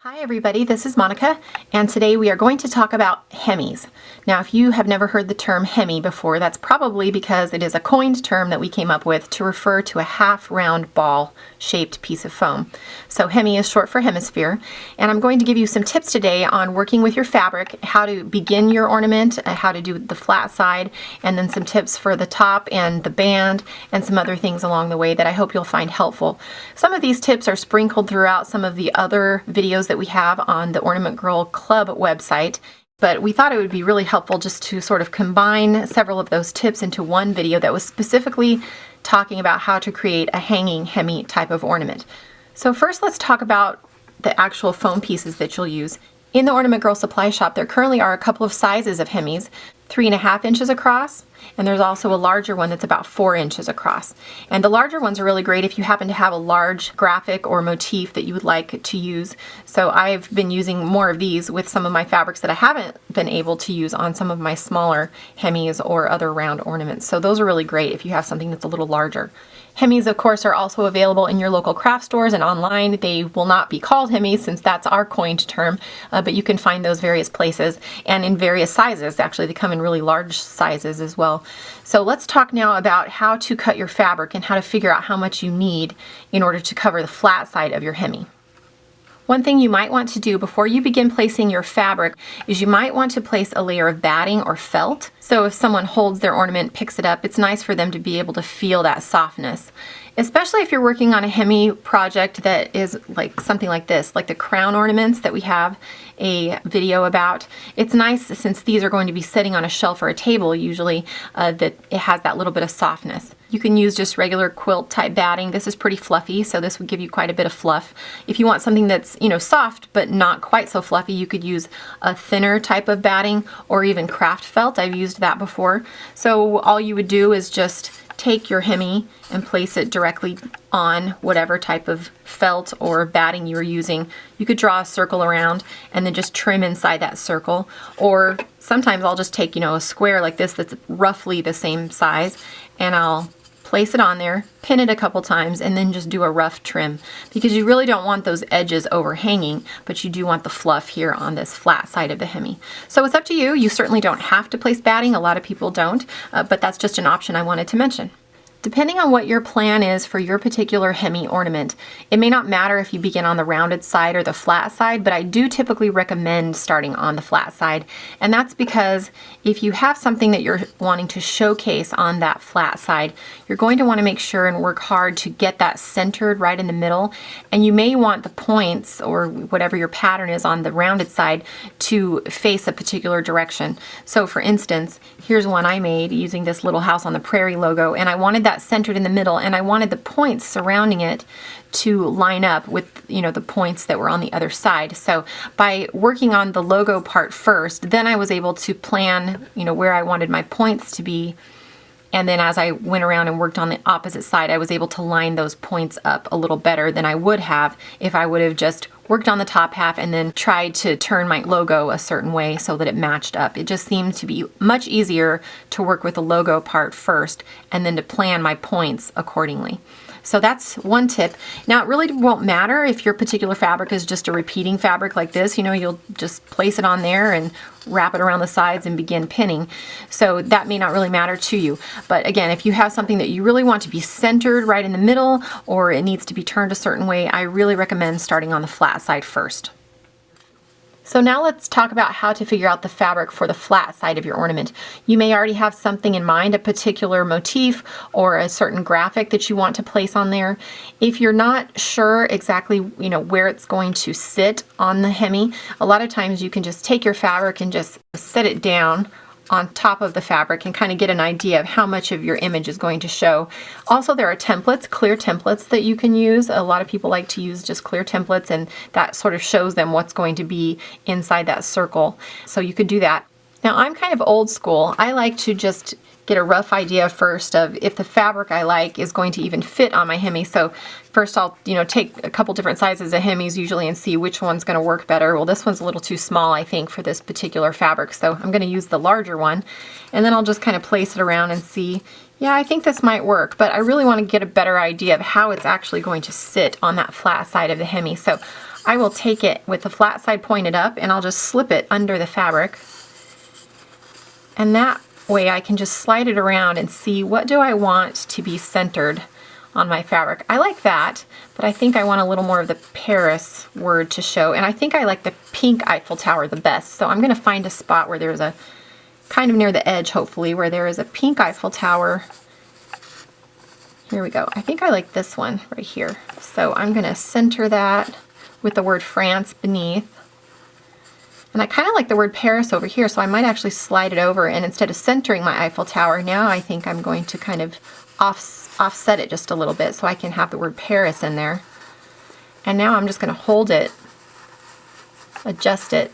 Hi everybody, this is Monica, and today we are going to talk about Hemis. Now if you have never heard the term Hemi before, that's probably because it is a coined term that we came up with to refer to a half round ball shaped piece of foam. So Hemi is short for hemisphere, and I'm going to give you some tips today on working with your fabric, how to begin your ornament, how to do the flat side, and then some tips for the top and the band and some other things along the way that I hope you'll find helpful. Some of these tips are sprinkled throughout some of the other videos that we have on the Ornament Girl Club website, but we thought it would be really helpful just to sort of combine several of those tips into one video that was specifically talking about how to create a hanging Hemi type of ornament. So first let's talk about the actual foam pieces that you'll use. In the Ornament Girl supply shop there currently are a couple of sizes of Hemis, 3.5 inches across, and there's also a larger one that's about 4 inches across. And the larger ones are really great if you happen to have a large graphic or motif that you would like to use. So I've been using more of these with some of my fabrics that I haven't been able to use on some of my smaller Hemis or other round ornaments. So those are really great if you have something that's a little larger. Hemis, of course, are also available in your local craft stores and online. They will not be called Hemis since that's our coined term, but you can find those various places and in various sizes. Actually, they come in really large sizes as well. So let's talk now about how to cut your fabric and how to figure out how much you need in order to cover the flat side of your Hemi. One thing you might want to do before you begin placing your fabric is you might want to place a layer of batting or felt. So if someone holds their ornament, picks it up, it's nice for them to be able to feel that softness. Especially if you're working on a Hemi project that is like something like this, like the crown ornaments that we have a video about. It's nice since these are going to be sitting on a shelf or a table usually that it has that little bit of softness. You can use just regular quilt type batting. This is pretty fluffy, so this would give you quite a bit of fluff. If you want something that's, soft but not quite so fluffy, you could use a thinner type of batting or even craft felt. I've used that before. So all you would do is just take your Hemi and place it directly on whatever type of felt or batting you were using. You could draw a circle around and then just trim inside that circle, or sometimes I'll just take a square like this that's roughly the same size and I'll place it on there, pin it a couple times, and then just do a rough trim, because you really don't want those edges overhanging, but you do want the fluff here on this flat side of the Hemi. So it's up to you. You certainly don't have to place batting. A lot of people don't, but that's just an option I wanted to mention. Depending on what your plan is for your particular Hemi ornament, it may not matter if you begin on the rounded side or the flat side, but I do typically recommend starting on the flat side. And that's because if you have something that you're wanting to showcase on that flat side, you're going to want to make sure and work hard to get that centered right in the middle. And you may want the points or whatever your pattern is on the rounded side to face a particular direction. So for instance, here's one I made using this Little House on the Prairie logo, and I wanted that centered in the middle, and I wanted the points surrounding it to line up with the points that were on the other side. So by working on the logo part first, then I was able to plan where I wanted my points to be, and then as I went around and worked on the opposite side, I was able to line those points up a little better than I would have if I would have just worked on the top half and then tried to turn my logo a certain way so that it matched up. It just seemed to be much easier to work with the logo part first and then to plan my points accordingly. So that's one tip. Now it really won't matter if your particular fabric is just a repeating fabric like this. You'll just place it on there and wrap it around the sides and begin pinning. So that may not really matter to you. But again, if you have something that you really want to be centered right in the middle, or it needs to be turned a certain way, I really recommend starting on the flat side first. So now let's talk about how to figure out the fabric for the flat side of your ornament. You may already have something in mind, a particular motif or a certain graphic that you want to place on there. If you're not sure exactly where it's going to sit on the Hemi, a lot of times you can just take your fabric and just set it down on top of the fabric and kind of get an idea of how much of your image is going to show. Also, there are templates, clear templates that you can use. A lot of people like to use just clear templates, and that sort of shows them what's going to be inside that circle. So you could do that. Now I'm kind of old school. I like to just get a rough idea first of if the fabric I like is going to even fit on my Hemi. So first I'll take a couple different sizes of Hemis usually and see which one's going to work better. Well, this one's a little too small, I think, for this particular fabric, so I'm going to use the larger one, and then I'll just kind of place it around and see, yeah, I think this might work, but I really want to get a better idea of how it's actually going to sit on that flat side of the Hemi. So I will take it with the flat side pointed up and I'll just slip it under the fabric. And that way I can just slide it around and see what do I want to be centered on my fabric. I like that, but I think I want a little more of the Paris word to show, and I think I like the pink Eiffel Tower the best. So I'm going to find a spot where there's a, kind of near the edge hopefully, where there is a pink Eiffel Tower. Here we go. I think I like this one right here. So I'm going to center that with the word France beneath. And I kind of like the word Paris over here, so I might actually slide it over, and instead of centering my Eiffel Tower, now I think I'm going to kind of offset it just a little bit so I can have the word Paris in there. And now I'm just going to hold it, adjust it.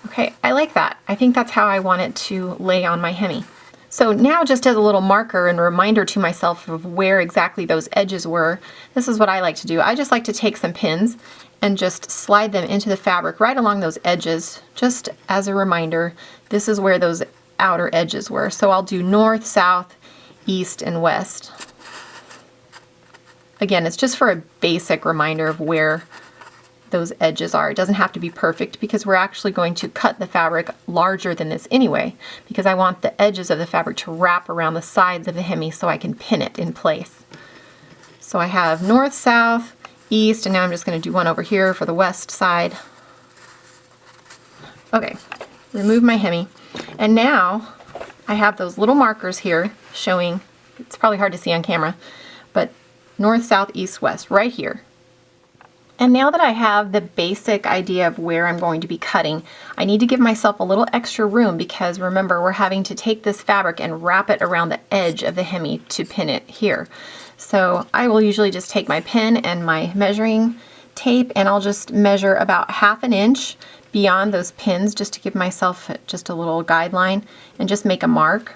Okay, I like that. I think that's how I want it to lay on my Hemi. So now, just as a little marker and a reminder to myself of where exactly those edges were, this is what I like to do. I just like to take some pins and just slide them into the fabric right along those edges, just as a reminder, this is where those outer edges were. So I'll do north, south, east, and west. Again, it's just for a basic reminder of where those edges are. It doesn't have to be perfect because we're actually going to cut the fabric larger than this anyway, because I want the edges of the fabric to wrap around the sides of the Hemi so I can pin it in place. So I have north, south, east, and now I'm just going to do one over here for the west side. Okay, remove my Hemi, and now I have those little markers here showing, it's probably hard to see on camera, but north, south, east, west, right here. And now that I have the basic idea of where I'm going to be cutting, I need to give myself a little extra room, because remember, we're having to take this fabric and wrap it around the edge of the Hemi to pin it here. So I will usually just take my pin and my measuring tape, and I'll just measure about 1/2 inch beyond those pins, just to give myself just a little guideline, and just make a mark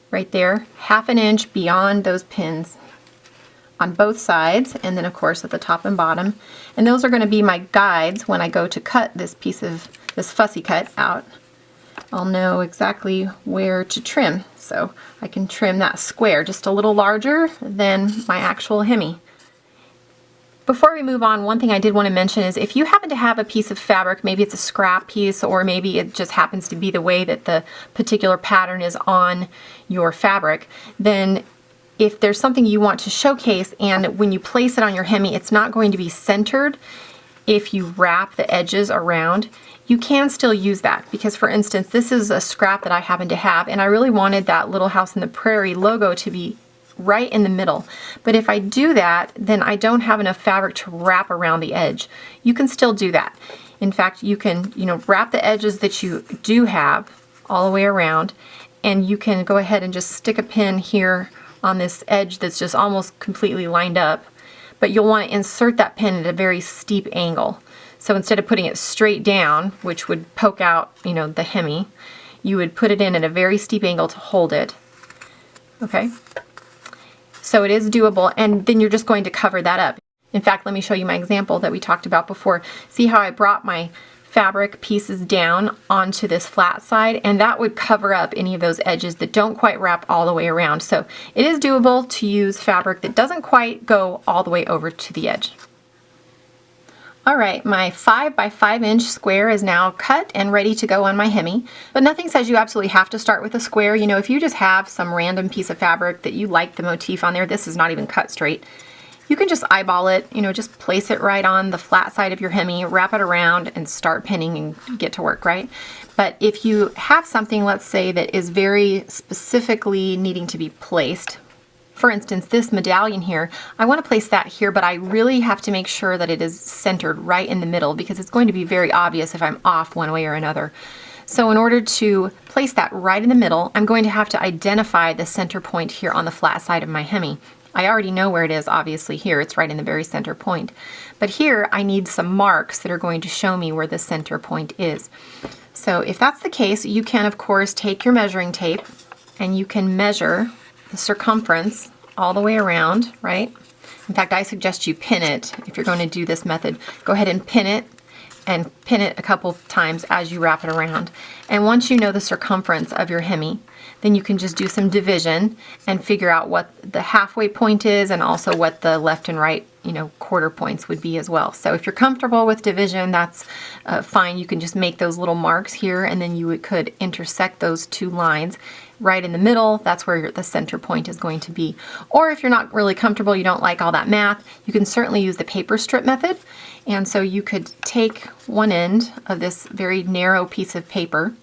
right there, 1/2 inch beyond those pins on both sides, and then of course at the top and bottom. And those are going to be my guides when I go to cut this piece of this fussy cut out. I'll know exactly where to trim, so I can trim that square just a little larger than my actual Hemi. Before we move on, one thing I did want to mention is if you happen to have a piece of fabric, maybe it's a scrap piece, or maybe it just happens to be the way that the particular pattern is on your fabric, then if there's something you want to showcase and when you place it on your Hemi, it's not going to be centered if you wrap the edges around, you can still use that. Because for instance, this is a scrap that I happen to have, and I really wanted that Little House on the Prairie logo to be right in the middle. But if I do that, then I don't have enough fabric to wrap around the edge. You can still do that. In fact, you can, wrap the edges that you do have all the way around, and you can go ahead and just stick a pin here on this edge that's just almost completely lined up, but you'll want to insert that pin at a very steep angle. So instead of putting it straight down, which would poke out, the Hemi, you would put it in at a very steep angle to hold it. Okay? So it is doable, and then you're just going to cover that up. In fact, let me show you my example that we talked about before. See how I brought my fabric pieces down onto this flat side, and that would cover up any of those edges that don't quite wrap all the way around. So it is doable to use fabric that doesn't quite go all the way over to the edge. All right, my 5 by 5 inch square is now cut and ready to go on my Hemi, but nothing says you absolutely have to start with a square. If you just have some random piece of fabric that you like the motif on there, this is not even cut straight, you can just eyeball it, just place it right on the flat side of your Hemi, wrap it around, and start pinning and get to work, right? But if you have something, let's say, that is very specifically needing to be placed, for instance, this medallion here, I want to place that here, but I really have to make sure that it is centered right in the middle, because it's going to be very obvious if I'm off one way or another. So in order to place that right in the middle, I'm going to have to identify the center point here on the flat side of my Hemi. I already know where it is, obviously here, it's right in the very center point. But here I need some marks that are going to show me where the center point is. So if that's the case, you can of course take your measuring tape and you can measure the circumference all the way around, right? In fact, I suggest you pin it. If you're going to do this method, go ahead and pin it a couple times as you wrap it around. And once you know the circumference of your Hemi, then you can just do some division and figure out what the halfway point is, and also what the left and right quarter points would be as well. So if you're comfortable with division, that's fine. You can just make those little marks here, and then you could intersect those two lines right in the middle. That's where the center point is going to be. Or if you're not really comfortable, you don't like all that math, you can certainly use the paper strip method. And so you could take one end of this very narrow piece of paper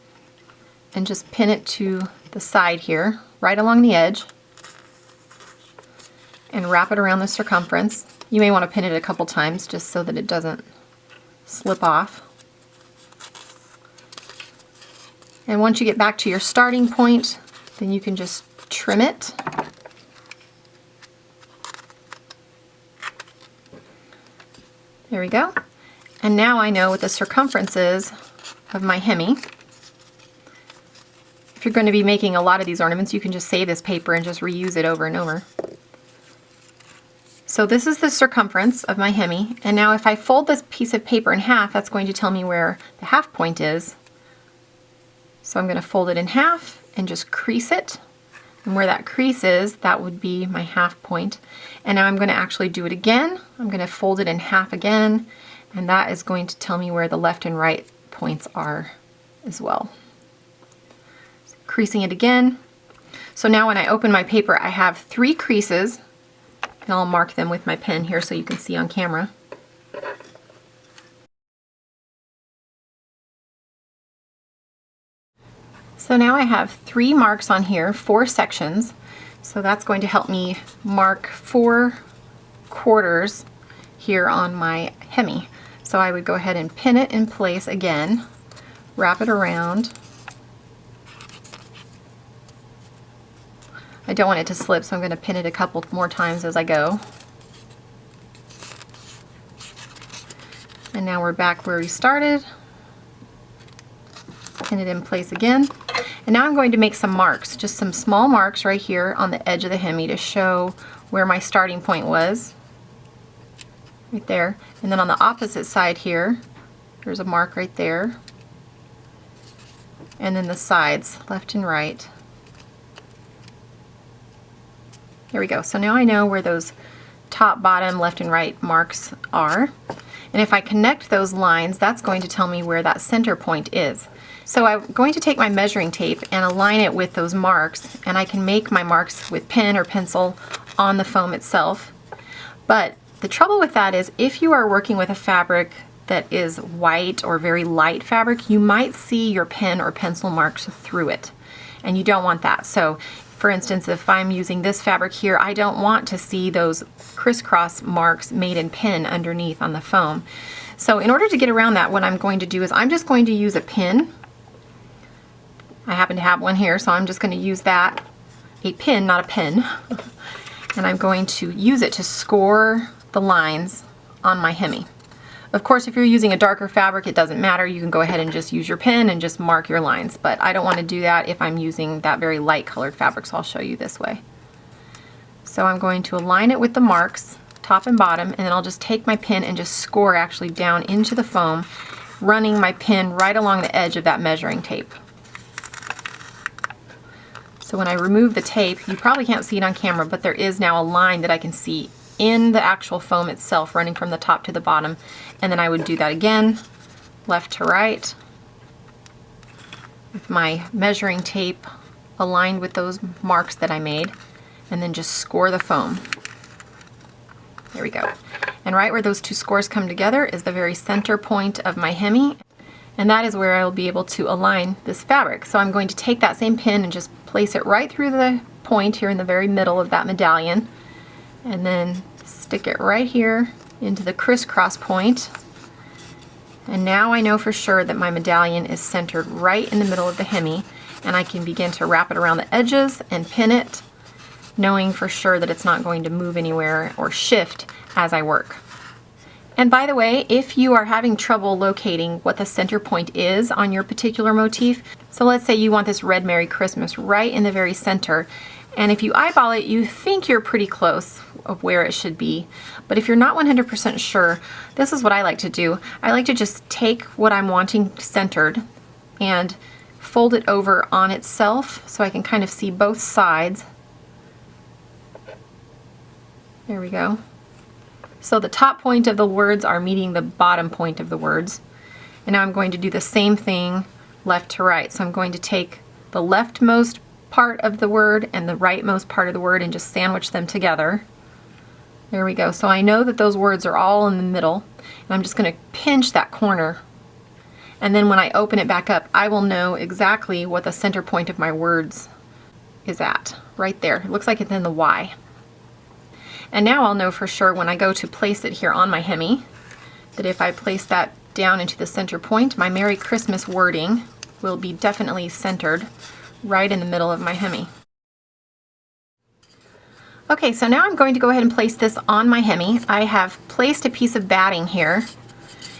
and just pin it to the side here, right along the edge, and wrap it around the circumference. You may want to pin it a couple times just so that it doesn't slip off. And once you get back to your starting point, then you can just trim it. There we go. And now I know what the circumference is of my Hemi. If you're going to be making a lot of these ornaments, you can just save this paper and just reuse it over and over. So this is the circumference of my Hemi, and now if I fold this piece of paper in half, that's going to tell me where the half point is. So I'm going to fold it in half and just crease it, and where that crease is, that would be my half point. And now I'm going to actually do it again. I'm going to fold it in half again, and that is going to tell me where the left and right points are as well. So creasing it again. So now when I open my paper, I have 3 creases, and I'll mark them with my pen here so you can see on camera. So now I have 3 marks on here, 4 sections. So that's going to help me mark 4 quarters here on my Hemi. So I would go ahead and pin it in place again, wrap it around. I don't want it to slip, so I'm going to pin it a couple more times as I go. And now we're back where we started. Pin it in place again. And now I'm going to make some marks, just some small marks right here on the edge of the Hemi to show where my starting point was. Right there. And then on the opposite side here, there's a mark right there. And then the sides, left and right. There we go. So now I know where those top, bottom, left and right marks are. And if I connect those lines, that's going to tell me where that center point is. So I'm going to take my measuring tape and align it with those marks, and I can make my marks with pen or pencil on the foam itself. But the trouble with that is if you are working with a fabric that is white or very light fabric, you might see your pen or pencil marks through it, and you don't want that. So for instance, if I'm using this fabric here, I don't want to see those crisscross marks made in pen underneath on the foam. So in order to get around that, what I'm going to do is I'm just going to use a pin. I happen to have one here, so I'm just going to use that, a pin, not a pen, and I'm going to use it to score the lines on my Hemi. Of course, if you're using a darker fabric, it doesn't matter. You can go ahead and just use your pen and just mark your lines, but I don't want to do that if I'm using that very light colored fabric, so I'll show you this way. So I'm going to align it with the marks, top and bottom, and then I'll just take my pin and just score actually down into the foam, running my pin right along the edge of that measuring tape. So when I remove the tape, you probably can't see it on camera, but there is now a line that I can see in the actual foam itself running from the top to the bottom. And then I would do that again, left to right, with my measuring tape aligned with those marks that I made, and then just score the foam. There we go. And right where those two scores come together is the very center point of my Hemi, and that is where I'll be able to align this fabric. So I'm going to take that same pin and just place it right through the point here in the very middle of that medallion, and then stick it right here into the crisscross point. And now I know for sure that my medallion is centered right in the middle of the Hemi, and I can begin to wrap it around the edges and pin it, knowing for sure that it's not going to move anywhere or shift as I work. And by the way, if you are having trouble locating what the center point is on your particular motif, so let's say you want this Red Merry Christmas right in the very center, and if you eyeball it, you think you're pretty close of where it should be. But if you're not 100% sure, this is what I like to do. I like to just take what I'm wanting centered and fold it over on itself so I can kind of see both sides. There we go. So the top point of the words are meeting the bottom point of the words. And now I'm going to do the same thing left to right. So I'm going to take the leftmost part of the word and the rightmost part of the word and just sandwich them together. There we go. So I know that those words are all in the middle, and I'm just going to pinch that corner. And then when I open it back up, I will know exactly what the center point of my words is at. Right there. It looks like it's in the Y. And now I'll know for sure when I go to place it here on my Hemi that if I place that down into the center point, my Merry Christmas wording will be definitely centered right in the middle of my Hemi. Okay, so now I'm going to go ahead and place this on my Hemi. I have placed a piece of batting here,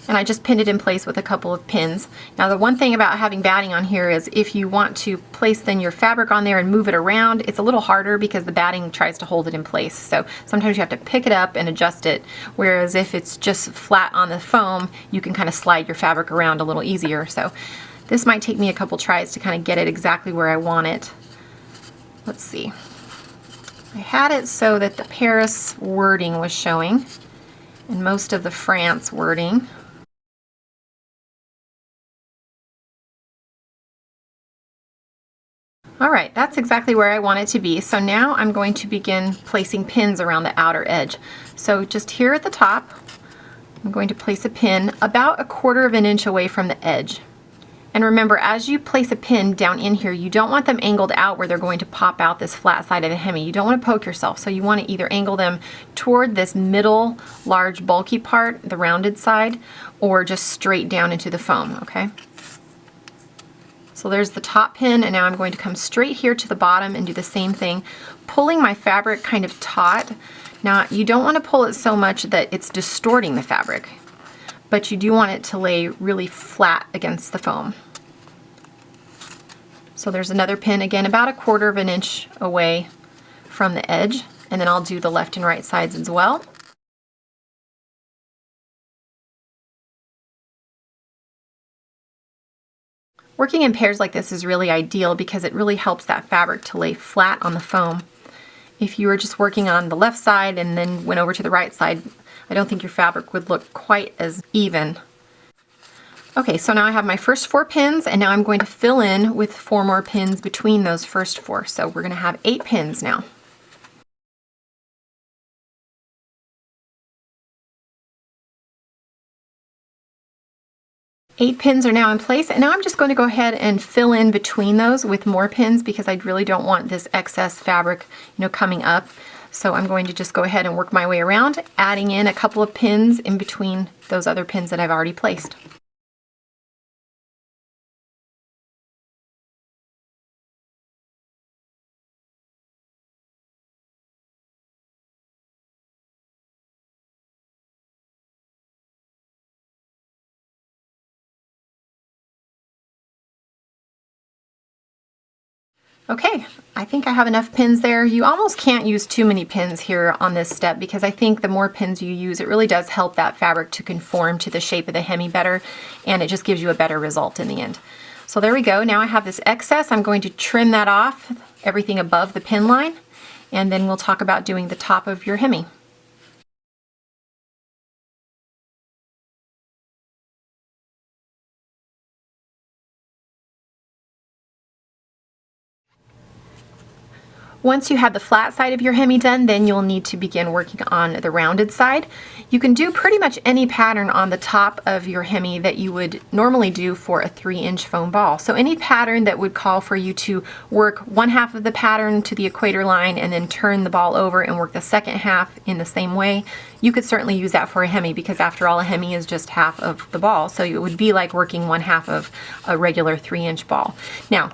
and I just pinned it in place with a couple of pins. Now the one thing about having batting on here is if you want to place then your fabric on there and move it around, it's a little harder because the batting tries to hold it in place. So sometimes you have to pick it up and adjust it, whereas if it's just flat on the foam, you can kind of slide your fabric around a little easier. So this might take me a couple tries to kind of get it exactly where I want it. Let's see. I had it so that the Paris wording was showing and most of the France wording. Alright, that's exactly where I want it to be. So now I'm going to begin placing pins around the outer edge. So just here at the top, I'm going to place a pin about 1/4 of an inch away from the edge. And remember, as you place a pin down in here, you don't want them angled out where they're going to pop out this flat side of the Hemi. You don't want to poke yourself, so you want to either angle them toward this middle, large, bulky part, the rounded side, or just straight down into the foam, okay? So there's the top pin, and now I'm going to come straight here to the bottom and do the same thing, pulling my fabric kind of taut. Now, you don't want to pull it so much that it's distorting the fabric, but you do want it to lay really flat against the foam. So there's another pin, again about 1/4 of an inch away from the edge, and then I'll do the left and right sides as well. Working in pairs like this is really ideal because it really helps that fabric to lay flat on the foam. If you were just working on the left side and then went over to the right side, I don't think your fabric would look quite as even. Okay, so now I have my first 4 pins, and now I'm going to fill in with 4 more pins between those first 4. So we're going to have 8 pins now. Eight pins are now in place, and now I'm just going to go ahead and fill in between those with more pins because I really don't want this excess fabric, coming up. So I'm going to just go ahead and work my way around, adding in a couple of pins in between those other pins that I've already placed. Okay, I think I have enough pins there. You almost can't use too many pins here on this step because I think the more pins you use, it really does help that fabric to conform to the shape of the Hemi better, and it just gives you a better result in the end. So there we go. Now I have this excess. I'm going to trim that off, everything above the pin line, and then we'll talk about doing the top of your Hemi. Once you have the flat side of your Hemi done, then you'll need to begin working on the rounded side. You can do pretty much any pattern on the top of your Hemi that you would normally do for a 3-inch foam ball. So any pattern that would call for you to work one half of the pattern to the equator line and then turn the ball over and work the second half in the same way, you could certainly use that for a Hemi because after all, a Hemi is just half of the ball. So it would be like working one half of a regular 3-inch ball. Now,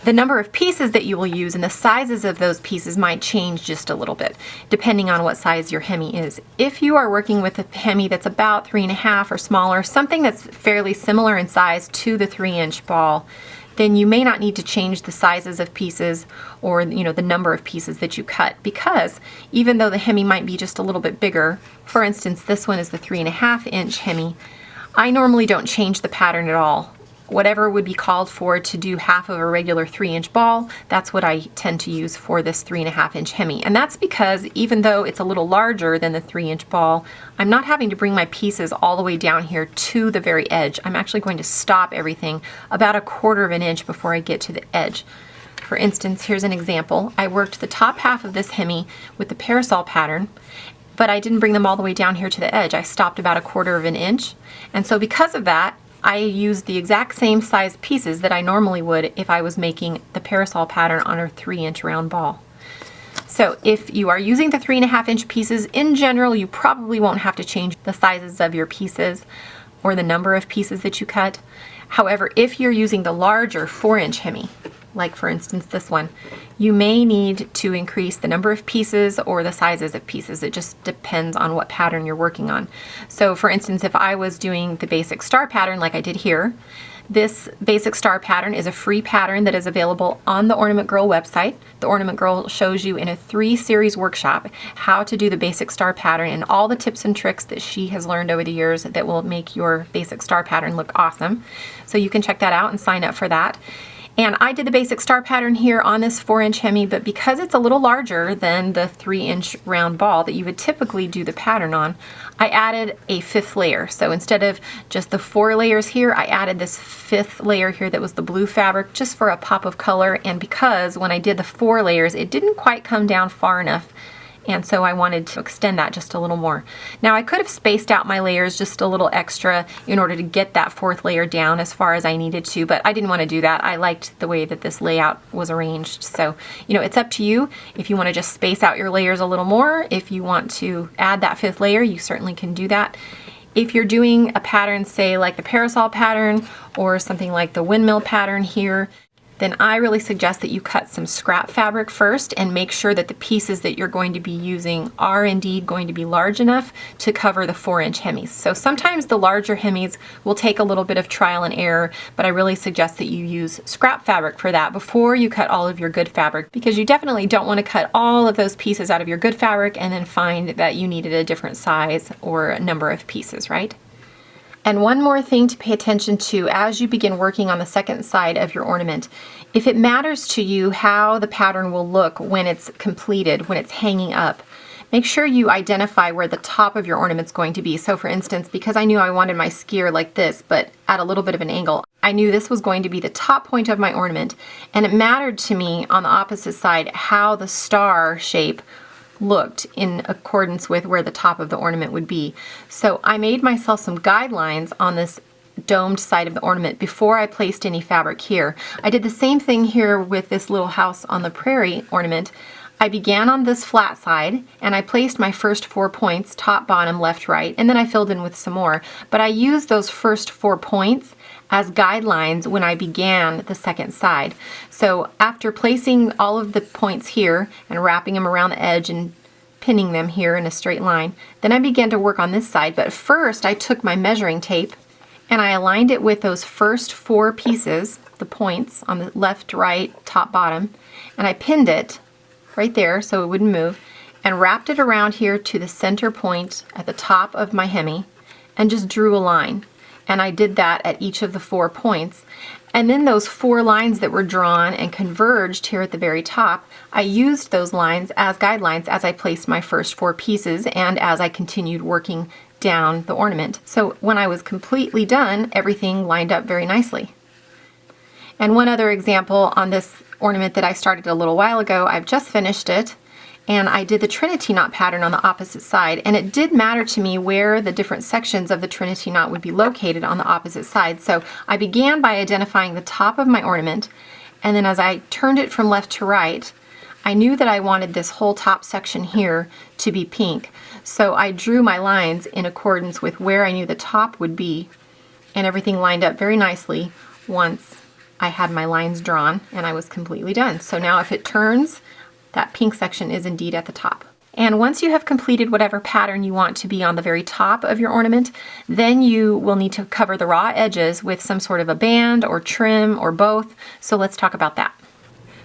the number of pieces that you will use and the sizes of those pieces might change just a little bit, depending on what size your Hemi is. If you are working with a Hemi that's about 3.5 or smaller, something that's fairly similar in size to the 3-inch ball, then you may not need to change the sizes of pieces or the number of pieces that you cut, because even though the Hemi might be just a little bit bigger, for instance, this one is the 3.5-inch Hemi, I normally don't change the pattern at all whatever would be called for to do half of a regular 3-inch ball, that's what I tend to use for this 3.5-inch Hemi. And that's because even though it's a little larger than the 3-inch ball, I'm not having to bring my pieces all the way down here to the very edge. I'm actually going to stop everything about 1/4 of an inch before I get to the edge. For instance, here's an example. I worked the top half of this Hemi with the parasol pattern, but I didn't bring them all the way down here to the edge. I stopped about 1/4 of an inch. And so because of that, I used the exact same size pieces that I normally would if I was making the parasol pattern on a 3-inch round ball. So if you are using the 3.5-inch pieces, in general, you probably won't have to change the sizes of your pieces or the number of pieces that you cut. However, if you're using the larger 4-inch Hemi, like for instance this one, you may need to increase the number of pieces or the sizes of pieces. It just depends on what pattern you're working on. So for instance, if I was doing the basic star pattern like I did here, this basic star pattern is a free pattern that is available on the Ornament Girl website. The Ornament Girl shows you in a 3-series workshop how to do the basic star pattern and all the tips and tricks that she has learned over the years that will make your basic star pattern look awesome. So you can check that out and sign up for that. And I did the basic star pattern here on this 4-inch Hemi, but because it's a little larger than the 3-inch round ball that you would typically do the pattern on, I added a 5th layer. So instead of just the 4 layers here, I added this 5th layer here that was the blue fabric just for a pop of color. And because when I did the 4 layers, it didn't quite come down far enough, and so I wanted to extend that just a little more. Now I could have spaced out my layers just a little extra in order to get that 4th layer down as far as I needed to, but I didn't want to do that. I liked the way that this layout was arranged. So, you know, it's up to you. If you want to just space out your layers a little more, if you want to add that 5th layer, you certainly can do that. If you're doing a pattern, say like the parasol pattern or something like the windmill pattern here, then I really suggest that you cut some scrap fabric first and make sure that the pieces that you're going to be using are indeed going to be large enough to cover the 4-inch Hemis. So sometimes the larger Hemis will take a little bit of trial and error, but I really suggest that you use scrap fabric for that before you cut all of your good fabric, because you definitely don't want to cut all of those pieces out of your good fabric and then find that you needed a different size or number of pieces, right? And one more thing to pay attention to as you begin working on the second side of your ornament. If it matters to you how the pattern will look when it's completed, when it's hanging up, make sure you identify where the top of your ornament's going to be. So for instance, because I knew I wanted my skier like this, but at a little bit of an angle, I knew this was going to be the top point of my ornament, and it mattered to me on the opposite side how the star shape looked in accordance with where the top of the ornament would be. So I made myself some guidelines on this domed side of the ornament before I placed any fabric here. I did the same thing here with this little house on the prairie ornament. I began on this flat side and I placed my first 4 points, top, bottom, left, right, and then I filled in with some more. But I used those first 4 points as guidelines when I began the second side. So after placing all of the points here and wrapping them around the edge and pinning them here in a straight line, then I began to work on this side. But first I took my measuring tape and I aligned it with those first 4 pieces, the points on the left, right, top, bottom, and I pinned it right there so it wouldn't move, and wrapped it around here to the center point at the top of my Hemi and just drew a line. And I did that at each of the 4 points. And then those 4 lines that were drawn and converged here at the very top, I used those lines as guidelines as I placed my first 4 pieces and as I continued working down the ornament. So when I was completely done, everything lined up very nicely. And one other example on this ornament that I started a little while ago, I've just finished it, and I did the Trinity Knot pattern on the opposite side, and it did matter to me where the different sections of the Trinity Knot would be located on the opposite side. So I began by identifying the top of my ornament, and then as I turned it from left to right, I knew that I wanted this whole top section here to be pink. So I drew my lines in accordance with where I knew the top would be, and everything lined up very nicely once I had my lines drawn and I was completely done. So now if it turns, that pink section is indeed at the top. And once you have completed whatever pattern you want to be on the very top of your ornament, then you will need to cover the raw edges with some sort of a band or trim or both. So let's talk about that.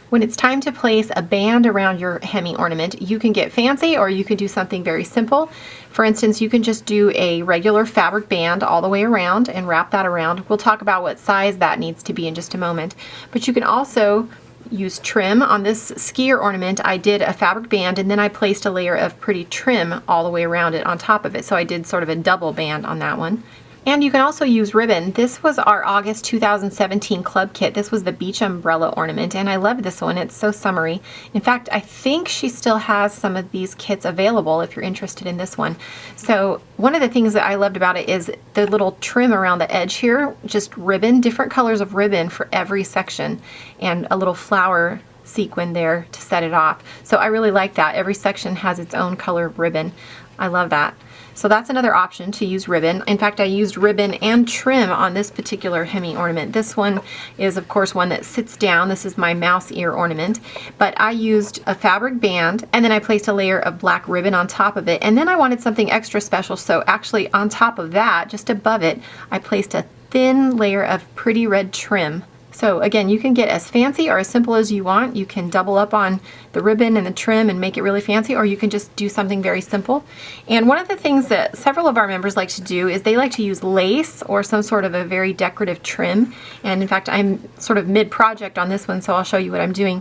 When it's time to place a band around your Hemi ornament, you can get fancy or you can do something very simple. For instance, you can just do a regular fabric band all the way around and wrap that around. We'll talk about what size that needs to be in just a moment. But you can also use trim. On this skier ornament, I did a fabric band and then I placed a layer of pretty trim all the way around it on top of it. So I did sort of a double band on that one. And you can also use ribbon. This was our August 2017 club kit. This was the beach umbrella ornament, and I love this one. It's so summery. In fact, I think she still has some of these kits available if you're interested in this one. So one of the things that I loved about it is the little trim around the edge here, just ribbon, different colors of ribbon for every section, and a little flower sequin there to set it off. So I really like that. Every section has its own color of ribbon. I love that. So that's another option, to use ribbon. In fact, I used ribbon and trim on this particular Hemi ornament. This one is, of course, one that sits down. This is my mouse ear ornament. But I used a fabric band, and then I placed a layer of black ribbon on top of it. And then I wanted something extra special, so actually on top of that, just above it, I placed a thin layer of pretty red trim. So again, you can get as fancy or as simple as you want. You can double up on the ribbon and the trim and make it really fancy, or you can just do something very simple. And one of the things that several of our members like to do is they like to use lace or some sort of a very decorative trim. And in fact, I'm sort of mid-project on this one, so I'll show you what I'm doing.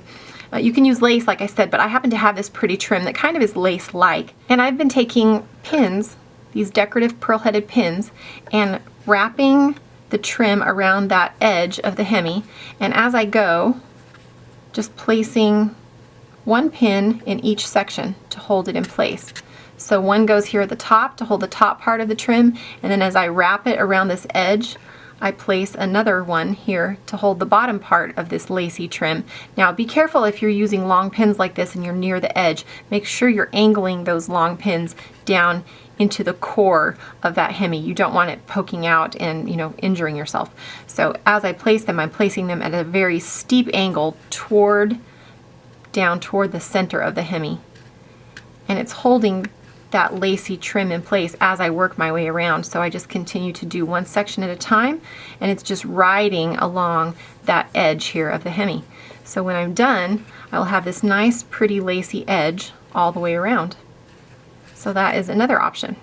You can use lace, like I said, but I happen to have this pretty trim that kind of is lace-like. And I've been taking pins, these decorative pearl-headed pins, and wrapping the trim around that edge of the Hemi, and as I go, just placing one pin in each section to hold it in place. So one goes here at the top to hold the top part of the trim, and then as I wrap it around this edge, I place another one here to hold the bottom part of this lacy trim. Now be careful if you're using long pins like this and you're near the edge. Make sure you're angling those long pins down into the core of that Hemi. You don't want it poking out and, you know, injuring yourself. So as I place them, I'm placing them at a very steep angle down toward the center of the Hemi. And it's holding that lacy trim in place as I work my way around. So I just continue to do one section at a time, and it's just riding along that edge here of the Hemi. So when I'm done, I'll have this nice pretty lacy edge all the way around. So that is another option.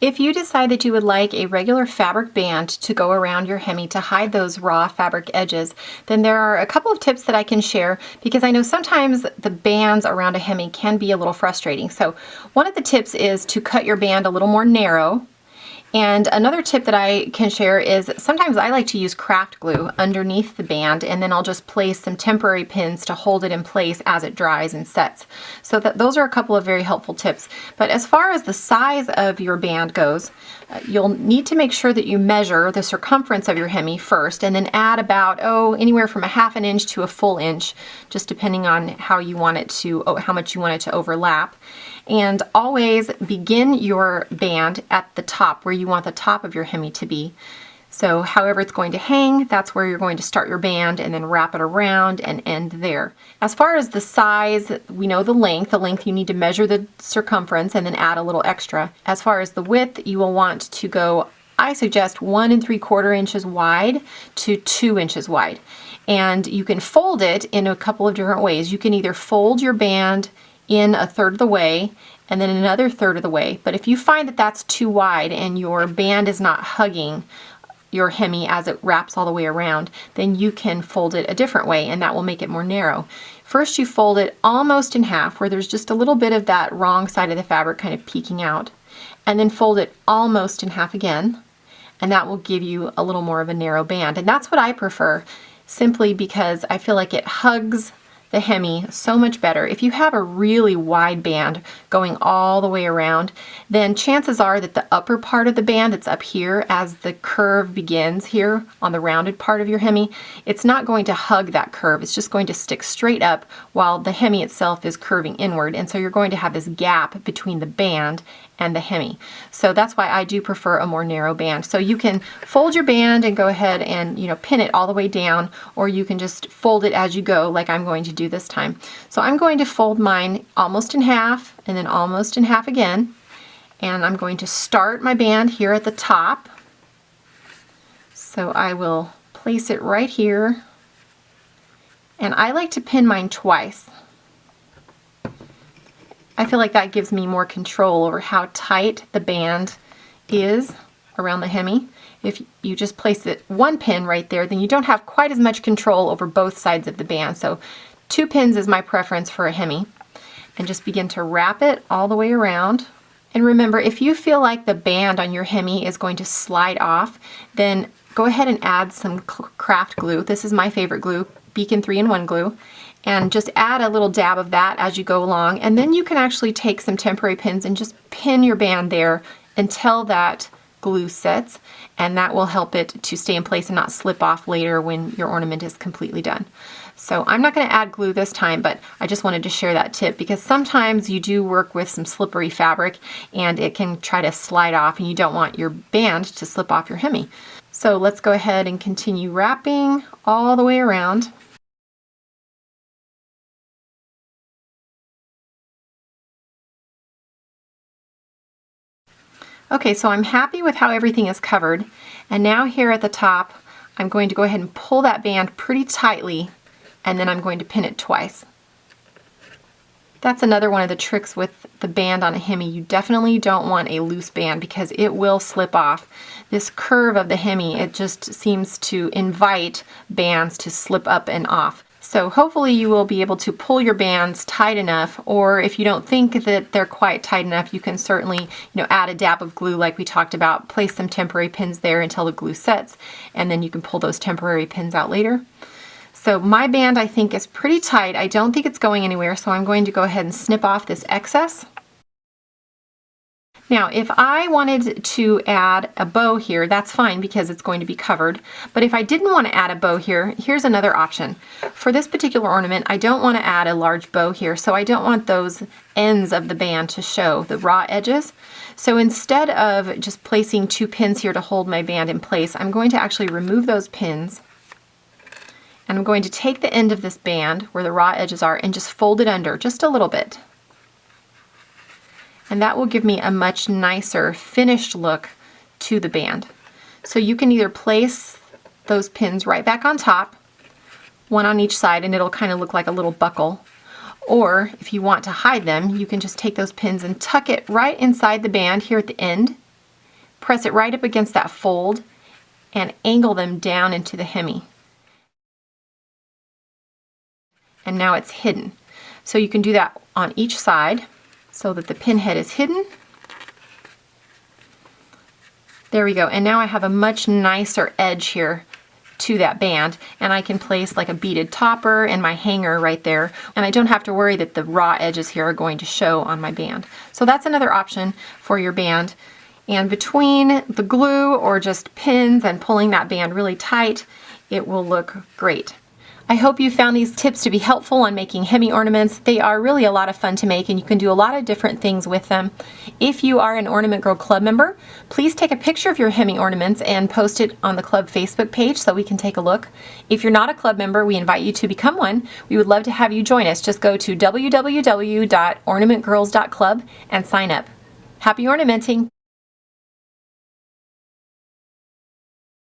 If you decide that you would like a regular fabric band to go around your Hemi to hide those raw fabric edges, then there are a couple of tips that I can share, because I know sometimes the bands around a Hemi can be a little frustrating. So one of the tips is to cut your band a little more narrow. And another tip that I can share is sometimes I like to use craft glue underneath the band, and then I'll just place some temporary pins to hold it in place as it dries and sets. So those are a couple of very helpful tips. But as far as the size of your band goes, you'll need to make sure that you measure the circumference of your Hemi first, and then add about, anywhere from a ½ inch to a full inch, just depending on how you want it to, how much you want it to overlap. And always begin your band at the top, where you want the top of your Hemi to be. So however it's going to hang, that's where you're going to start your band, and then wrap it around and end there. As far as the size, we know the length. The length, you need to measure the circumference and then add a little extra. As far as the width, you will want to go, I suggest 1 3/4 inches wide to 2 inches wide. And you can fold it in a couple of different ways. You can either fold your band in 1/3 of the way and then another 1/3 of the way. But if you find that that's too wide and your band is not hugging your Hemi as it wraps all the way around, then you can fold it a different way, and that will make it more narrow. First, you fold it almost in half, where there's just a little bit of that wrong side of the fabric kind of peeking out, and then fold it almost in half again, and that will give you a little more of a narrow band. And that's what I prefer, simply because I feel like it hugs the Hemi so much better. If you have a really wide band going all the way around, then chances are that the upper part of the band that's up here as the curve begins here on the rounded part of your Hemi, it's not going to hug that curve. It's just going to stick straight up while the Hemi itself is curving inward. And so you're going to have this gap between the band and the Hemi. So that's why I do prefer a more narrow band. So you can fold your band and go ahead and, you know, pin it all the way down, or you can just fold it as you go, like I'm going to do this time. So I'm going to fold mine almost in half and then almost in half again. And I'm going to start my band here at the top. So I will place it right here, And I like to pin mine twice. I feel like that gives me more control over how tight the band is around the Hemi. If you just place it one pin right there, then you don't have quite as much control over both sides of the band. So 2 pins is my preference for a Hemi. And just begin to wrap it all the way around. And remember, if you feel like the band on your Hemi is going to slide off, then go ahead and add some craft glue. This is my favorite glue, Beacon 3-in-1 glue. And just add a little dab of that as you go along. And then you can actually take some temporary pins and just pin your band there until that glue sets. And that will help it to stay in place and not slip off later when your ornament is completely done. So I'm not going to add glue this time, but I just wanted to share that tip because sometimes you do work with some slippery fabric and it can try to slide off and you don't want your band to slip off your Hemi. So let's go ahead and continue wrapping all the way around. Okay, so I'm happy with how everything is covered. And now here at the top, I'm going to go ahead and pull that band pretty tightly, and then I'm going to pin it twice. That's another one of the tricks with the band on a Hemi. You definitely don't want a loose band because it will slip off. This curve of the Hemi, it just seems to invite bands to slip up and off. So hopefully you will be able to pull your bands tight enough, or if you don't think that they're quite tight enough, you can certainly, add a dab of glue like we talked about, place some temporary pins there until the glue sets, and then you can pull those temporary pins out later. So my band I think is pretty tight. I don't think it's going anywhere, so I'm going to go ahead and snip off this excess. Now, if I wanted to add a bow here, that's fine because it's going to be covered. But if I didn't want to add a bow here, here's another option. For this particular ornament, I don't want to add a large bow here, so I don't want those ends of the band to show, the raw edges. So instead of just placing 2 pins here to hold my band in place, I'm going to actually remove those pins. And I'm going to take the end of this band where the raw edges are and just fold it under just a little bit. And that will give me a much nicer finished look to the band. So you can either place those pins right back on top, one on each side, and it'll kind of look like a little buckle. Or if you want to hide them, you can just take those pins and tuck it right inside the band here at the end, press it right up against that fold, and angle them down into the Hemi. And now it's hidden. So you can do that on each side, so that the pin head is hidden. There we go. And now I have a much nicer edge here to that band, and I can place like a beaded topper and my hanger right there, and I don't have to worry that the raw edges here are going to show on my band. So that's another option for your band. And between the glue or just pins and pulling that band really tight, it will look great. I hope you found these tips to be helpful on making Hemi ornaments. They are really a lot of fun to make and you can do a lot of different things with them. If you are an Ornament Girl Club member, please take a picture of your Hemi ornaments and post it on the club Facebook page so we can take a look. If you're not a club member, we invite you to become one. We would love to have you join us. Just go to www.ornamentgirls.club and sign up. Happy ornamenting!